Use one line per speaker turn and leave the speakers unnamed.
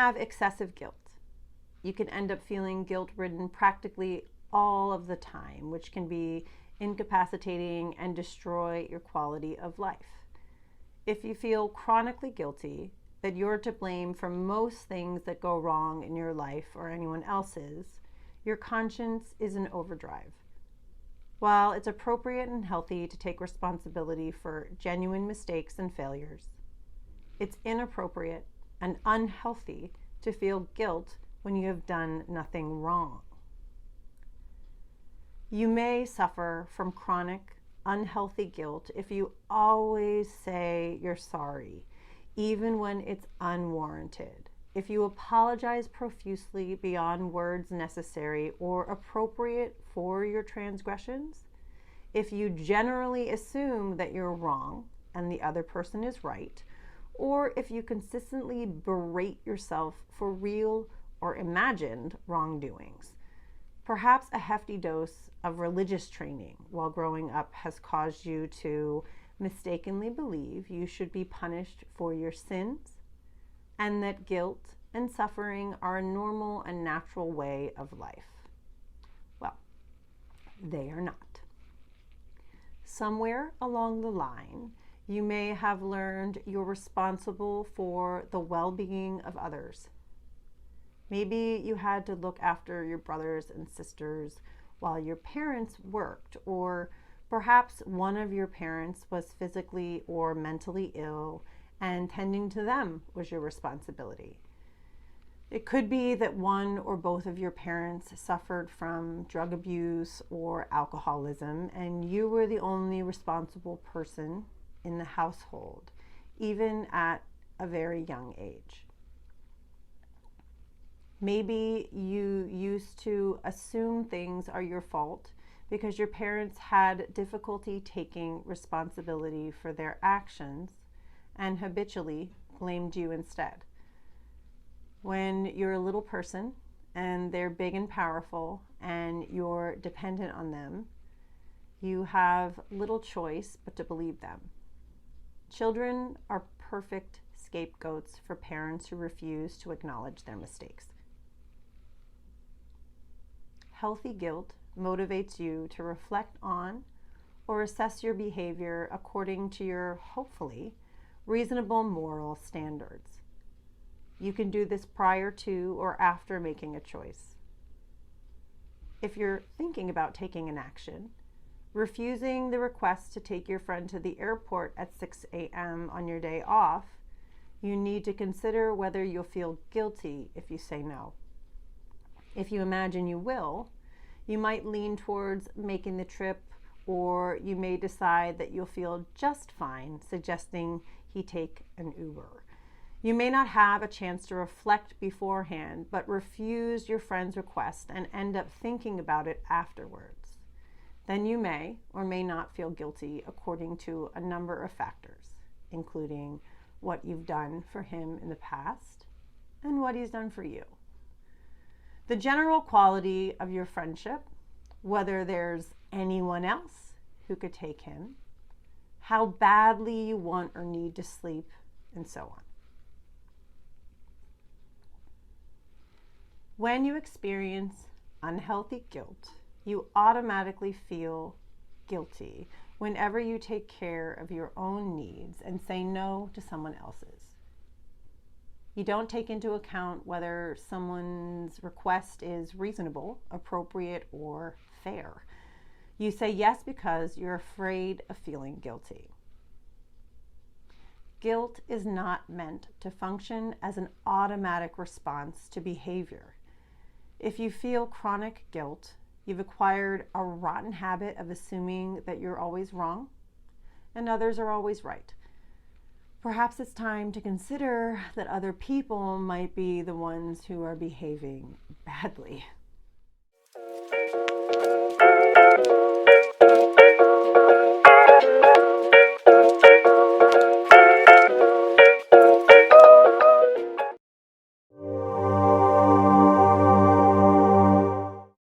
have excessive guilt. You can end up feeling guilt-ridden practically all of the time, which can be incapacitating and destroy your quality of life. If you feel chronically guilty that you're to blame for most things that go wrong in your life or anyone else's, your conscience is in overdrive. While it's appropriate and healthy to take responsibility for genuine mistakes and failures, it's inappropriate and unhealthy to feel guilt when you have done nothing wrong. You may suffer from chronic, unhealthy guilt if you always say you're sorry, even when it's unwarranted. If you apologize profusely beyond words necessary or appropriate for your transgressions, if you generally assume that you're wrong and the other person is right, or if you consistently berate yourself for real or imagined wrongdoings. Perhaps a hefty dose of religious training while growing up has caused you to mistakenly believe you should be punished for your sins, and that guilt and suffering are a normal and natural way of life. Well, they are not. Somewhere along the line, you may have learned you're responsible for the well-being of others. Maybe you had to look after your brothers and sisters while your parents worked, or perhaps one of your parents was physically or mentally ill and tending to them was your responsibility. It could be that one or both of your parents suffered from drug abuse or alcoholism, and you were the only responsible person in the household, even at a very young age. Maybe you used to assume things are your fault because your parents had difficulty taking responsibility for their actions and habitually blamed you instead. When you're a little person and they're big and powerful and you're dependent on them, you have little choice but to believe them. Children are perfect scapegoats for parents who refuse to acknowledge their mistakes. Healthy guilt motivates you to reflect on or assess your behavior according to your, hopefully, reasonable moral standards. You can do this prior to or after making a choice. If you're thinking about taking an action, refusing the request to take your friend to the airport at 6 a.m. on your day off, you need to consider whether you'll feel guilty if you say no. If you imagine you will, you might lean towards making the trip, or you may decide that you'll feel just fine suggesting he take an Uber. You may not have a chance to reflect beforehand, but refuse your friend's request and end up thinking about it afterwards. Then you may or may not feel guilty according to a number of factors, including what you've done for him in the past and what he's done for you. The general quality of your friendship, whether there's anyone else who could take him, how badly you want or need to sleep, and so on. When you experience unhealthy guilt, you automatically feel guilty whenever you take care of your own needs and say no to someone else's. You don't take into account whether someone's request is reasonable, appropriate, or fair. You say yes because you're afraid of feeling guilty. Guilt is not meant to function as an automatic response to behavior. If you feel chronic guilt, you've acquired a rotten habit of assuming that you're always wrong and others are always right. Perhaps it's time to consider that other people might be the ones who are behaving badly.